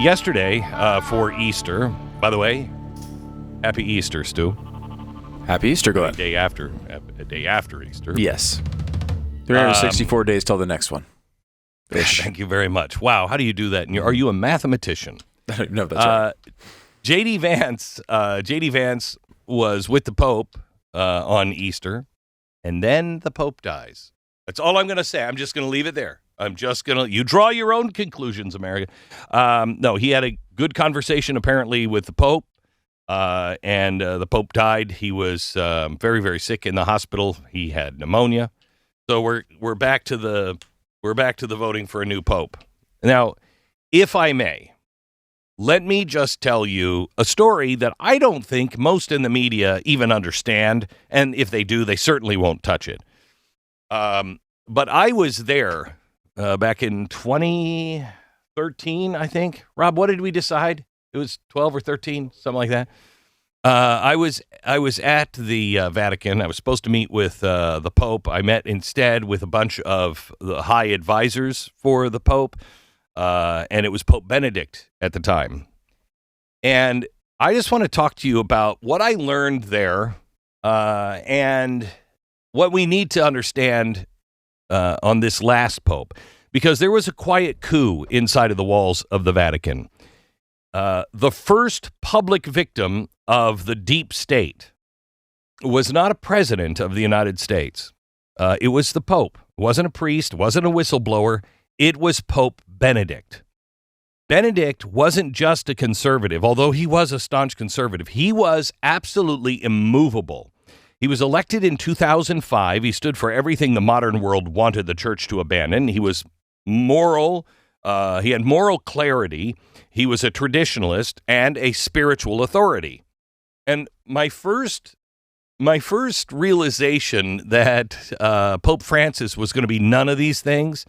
yesterday for Easter. By the way, happy Easter, Stu. Happy Easter, Glenn. A day after Easter. Yes. 364 days till the next one. Thank you very much. Wow, how do you do that? And are you a mathematician? No, that's right. J.D. Vance was with the Pope on Easter, and then the Pope dies. That's all I'm going to say. I'm just going to leave it there. You draw your own conclusions, America. No, he had a good conversation apparently with the Pope, and the Pope died. He was very, very sick in the hospital. He had pneumonia. So we're back to the voting for a new Pope. Now, if I may, let me just tell you a story that I don't think most in the media even understand, and if they do, they certainly won't touch it. But I was there back in 2013, I think. Rob, what did we decide? It was 12 or 13, something like that. I was at the Vatican. I was supposed to meet with the Pope. I met instead with a bunch of the high advisors for the Pope, and it was Pope Benedict at the time. And I just want to talk to you about what I learned there and what we need to understand on this last Pope, because there was a quiet coup inside of the walls of the Vatican. The first public victim of the deep state was not a president of the United States. It was the Pope. It wasn't a priest, wasn't a whistleblower. It was Pope Benedict. Benedict wasn't just a conservative, although he was a staunch conservative. He was absolutely immovable. He was elected in 2005. He stood for everything the modern world wanted the church to abandon. He was moral. He had moral clarity. He was a traditionalist and a spiritual authority. And my first realization that Pope Francis was going to be none of these things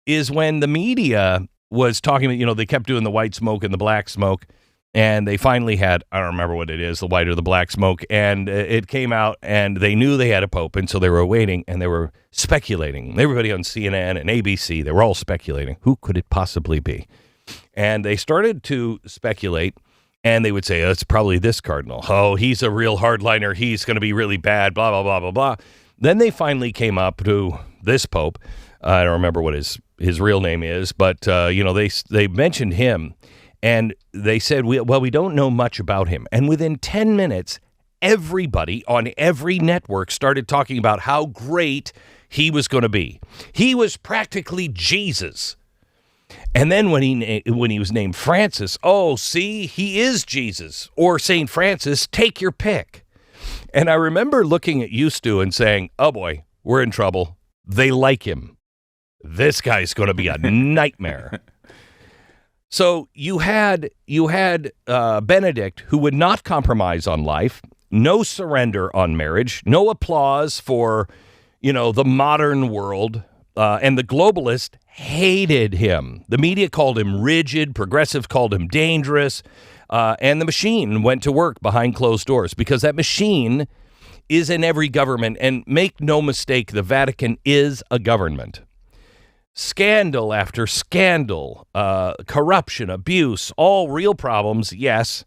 is when the media was talking about, they kept doing the white smoke and the black smoke, and they finally had, I don't remember what it is, the white or the black smoke, and it came out, and they knew they had a pope, and so they were waiting, and they were speculating. Everybody on CNN and ABC, they were all speculating. Who could it possibly be? And they started to speculate, and they would say, it's probably this cardinal. Oh, he's a real hardliner. He's going to be really bad, blah, blah, blah, blah, blah. Then they finally came up to this pope. I don't remember what his real name is, but, they mentioned him, and they said, we don't know much about him. And within 10 minutes, everybody on every network started talking about how great he was going to be. He was practically Jesus. And then when he was named Francis, he is Jesus, or St. Francis, take your pick. And I remember looking at you, Stu, and saying, oh boy, we're in trouble. They like him. This guy's going to be a nightmare. So you had Benedict, who would not compromise on life, no surrender on marriage, no applause for, the modern world, and the globalists hated him. The media called him rigid, progressive called him dangerous, and the machine went to work behind closed doors, because that machine is in every government, and make no mistake, the Vatican is a government. Scandal after scandal, corruption, abuse, all real problems, yes,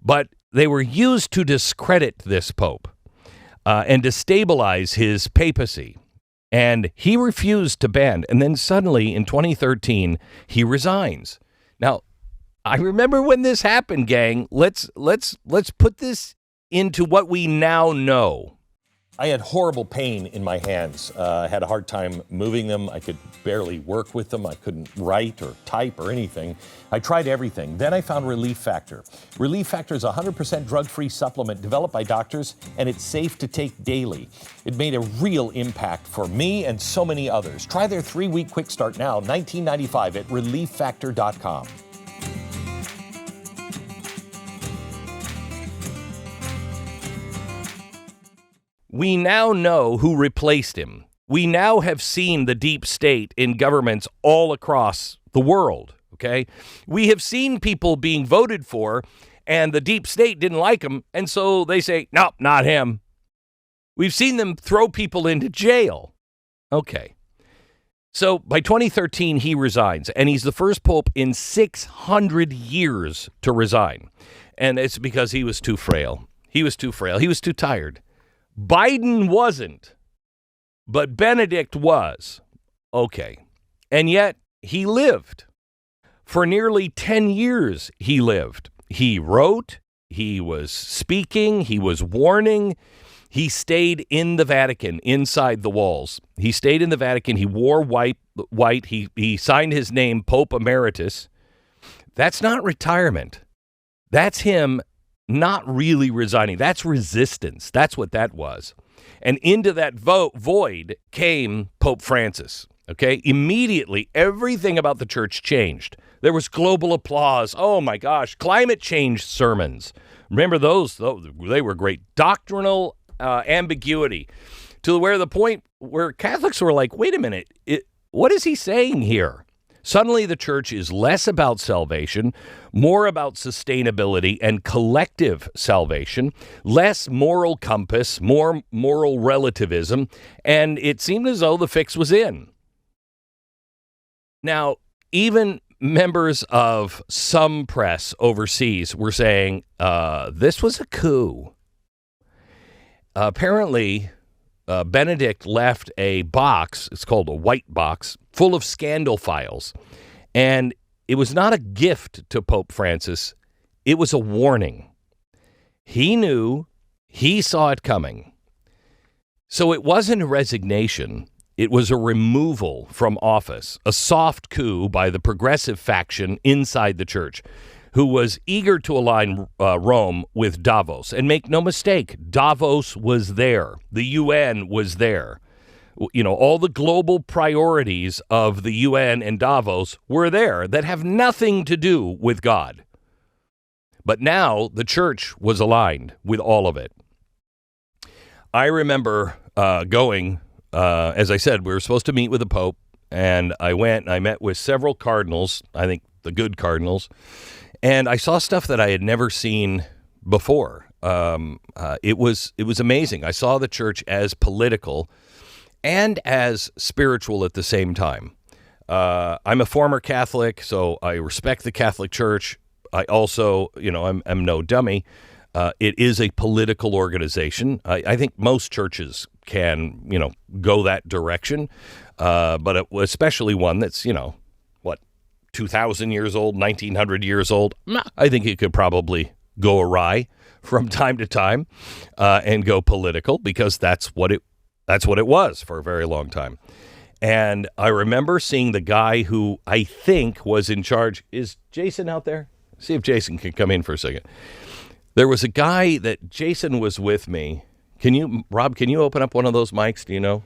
but they were used to discredit this pope and destabilize his papacy. And he refused to bend. And then suddenly in 2013, he resigns. Now, I remember when this happened, gang. Let's put this into what we now know. I had horrible pain in my hands. I had a hard time moving them. I could barely work with them. I couldn't write or type or anything. I tried everything. Then I found Relief Factor. Relief Factor is a 100% drug-free supplement developed by doctors, and it's safe to take daily. It made a real impact for me and so many others. Try their 3-week quick start now, $19.95 at relieffactor.com. We now know who replaced him. We now have seen the deep state in governments all across the world, okay? We have seen people being voted for, and the deep state didn't like them, and so they say, nope, not him. We've seen them throw people into jail. Okay. So by 2013, he resigns, and he's the first pope in 600 years to resign. And it's because he was too frail. He was too frail. He was too tired. Biden wasn't, but Benedict was. Okay. And yet he lived. For nearly 10 years, he lived. He wrote, he was speaking, he was warning. He stayed in the Vatican, inside the walls. He stayed in the Vatican. He wore white. He signed his name, Pope Emeritus. That's not retirement. That's him not really resigning. That's resistance. That's what that was. And into that void came Pope Francis. Okay? Immediately, everything about the church changed. There was global applause. Oh, my gosh. Climate change sermons. Remember those? They were great. Doctrinal ambiguity to where the point where Catholics were like, wait a minute, what is he saying here? Suddenly the church is less about salvation, more about sustainability and collective salvation, less moral compass, more moral relativism, and it seemed as though the fix was in. Now, even members of some press overseas were saying this was a coup. Apparently, Benedict left a box, it's called a white box, full of scandal files. And it was not a gift to Pope Francis. It was a warning. He knew, he saw it coming. So it wasn't a resignation. It was a removal from office, a soft coup by the progressive faction inside the church, who was eager to align Rome with Davos. And make no mistake, Davos was there. The UN was there. You know, all the global priorities of the UN and Davos were there that have nothing to do with God. But now the church was aligned with all of it. I remember going, as I said, we were supposed to meet with the Pope, and I went and I met with several cardinals, I think the good cardinals, and I saw stuff that I had never seen before. It was amazing. I saw the church as political and as spiritual at the same time. I'm a former Catholic, so I respect the Catholic Church. I also, I'm no dummy. It is a political organization. I think most churches can, go that direction, but especially one that's, 2,000 years old, 1,900 years old. I think it could probably go awry from time to time and go political, because that's what it was for a very long time. And I remember seeing the guy who I think was in charge. Is Jason out there? See if Jason can come in for a second. There was a guy that Jason was with me. Rob, can you open up one of those mics? Do you know?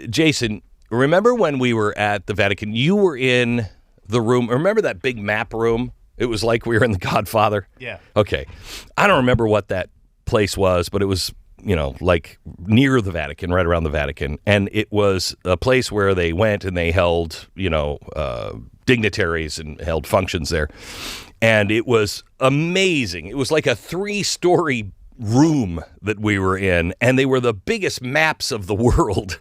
Jason, remember when we were at the Vatican, you were in the room. Remember that big map room? It was like we were in The Godfather. Yeah. Okay. I don't remember what that place was, but it was, like near the Vatican, right around the Vatican. And it was a place where they went and they held, dignitaries and held functions there. And it was amazing. It was like a 3-story room that we were in, and they were the biggest maps of the world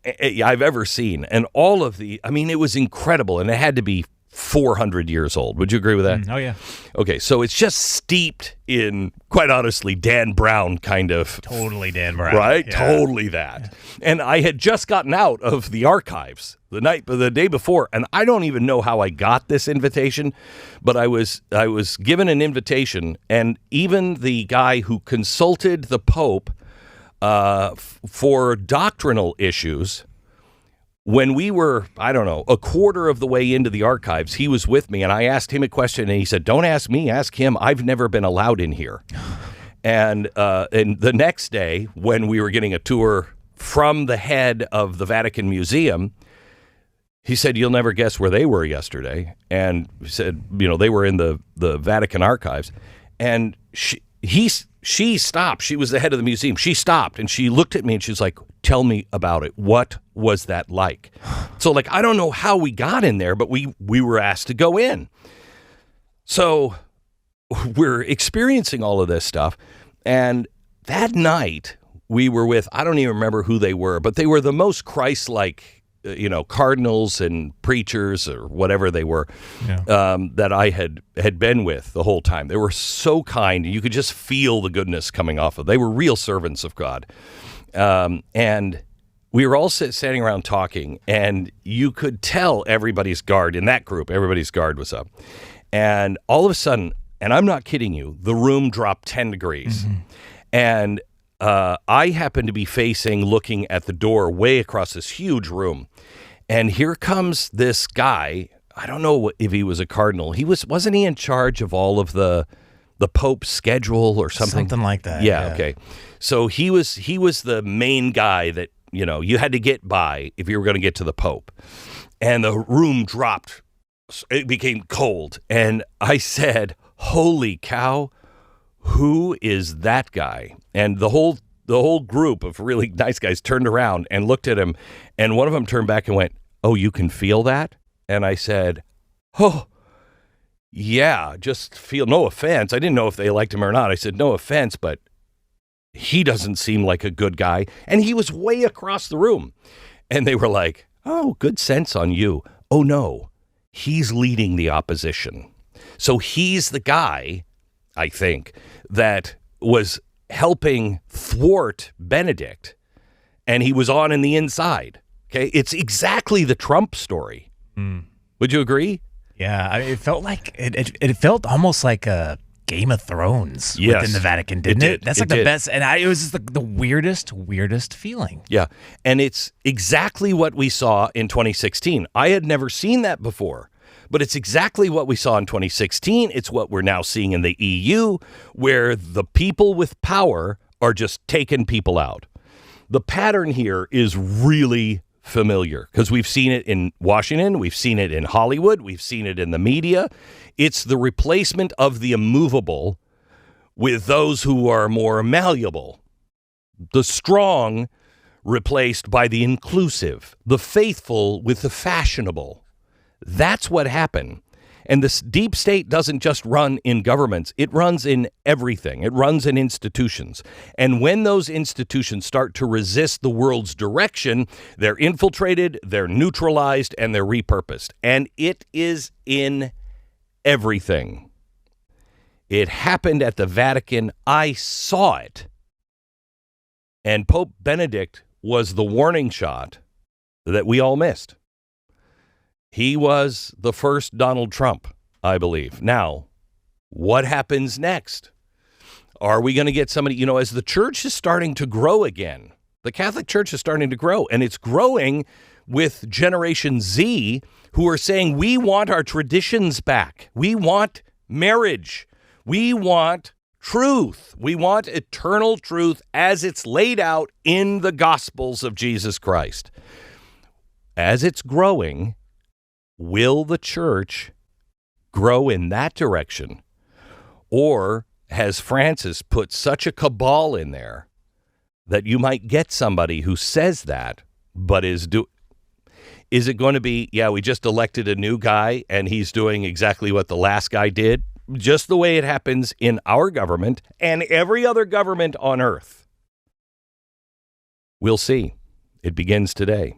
I've ever seen. And all of it was incredible, and it had to be 400 years old. Would you agree with that? Oh, yeah. Okay, so it's just steeped in, quite honestly, Dan Brown kind of. Totally Dan Brown. Right? Yeah. Totally that. Yeah. And I had just gotten out of the archives the day before, and I don't even know how I got this invitation, but I was given an invitation, and even the guy who consulted the Pope for doctrinal issues, when we were, a quarter of the way into the archives, he was with me, and I asked him a question, and he said, "Don't ask me, ask him. I've never been allowed in here." And the next day, when we were getting a tour from the head of the Vatican Museum, he said, "You'll never guess where they were yesterday." And he said, they were in the Vatican archives. And she stopped. She was the head of the museum. She stopped and she looked at me and she's like, "Tell me about it. What was that like?" So I don't know how we got in there, but we were asked to go in. So we're experiencing all of this stuff. And that night we were with, I don't even remember who they were, but they were the most Christ-like, cardinals and preachers or whatever they were, that I had been with the whole time. They were so kind. You could just feel the goodness coming off of them. They were real servants of God. And we were all standing around talking, and you could tell everybody's guard in that group, everybody's guard was up. And all of a sudden, and I'm not kidding you, the room dropped 10 degrees. Mm-hmm. And I happened to be looking at the door way across this huge room. And here comes this guy. I don't know if he was a cardinal. Wasn't he in charge of all of the Pope's schedule or something? Something like that. Yeah. Okay. So he was the main guy that, you had to get by if you were going to get to the Pope. And the room dropped. It became cold. And I said, holy cow, who is that guy? And the whole group of really nice guys turned around and looked at him. And one of them turned back and went, oh, you can feel that? And I said, oh, yeah, just feel, no offense. I didn't know if they liked him or not. I said, no offense, but he doesn't seem like a good guy. And he was way across the room. And they were like, oh, good sense on you. Oh, no, he's leading the opposition. So he's the guy, I think, that was helping thwart Benedict. And he was on in the inside. Okay, it's exactly the Trump story. Mm. Would you agree? Yeah, it felt like it felt almost like a Game of Thrones within the Vatican, didn't it? That's like the best, and it was just the weirdest feeling. Yeah, and it's exactly what we saw in 2016. I had never seen that before, but it's exactly what we saw in 2016. It's what we're now seeing in the EU, where the people with power are just taking people out. The pattern here is really familiar because we've seen it in Washington, we've seen it in Hollywood, we've seen it in the media. It's the replacement of the immovable with those who are more malleable. The strong replaced by the inclusive, the faithful with the fashionable. That's what happened. And this deep state doesn't just run in governments. It runs in everything. It runs in institutions. And when those institutions start to resist the world's direction, they're infiltrated, they're neutralized, and they're repurposed. And it is in everything. It happened at the Vatican. I saw it. And Pope Benedict was the warning shot that we all missed. He was the first Donald Trump, I believe. Now, what happens next? Are we going to get somebody, as the church is starting to grow again, the Catholic Church is starting to grow, and it's growing with Generation Z who are saying, we want our traditions back. We want marriage. We want truth. We want eternal truth as it's laid out in the Gospels of Jesus Christ. As it's growing, will the church grow in that direction? Or has Francis put such a cabal in there that you might get somebody who says that, but is it going to be, we just elected a new guy and he's doing exactly what the last guy did, just the way it happens in our government and every other government on earth? We'll see. It begins today.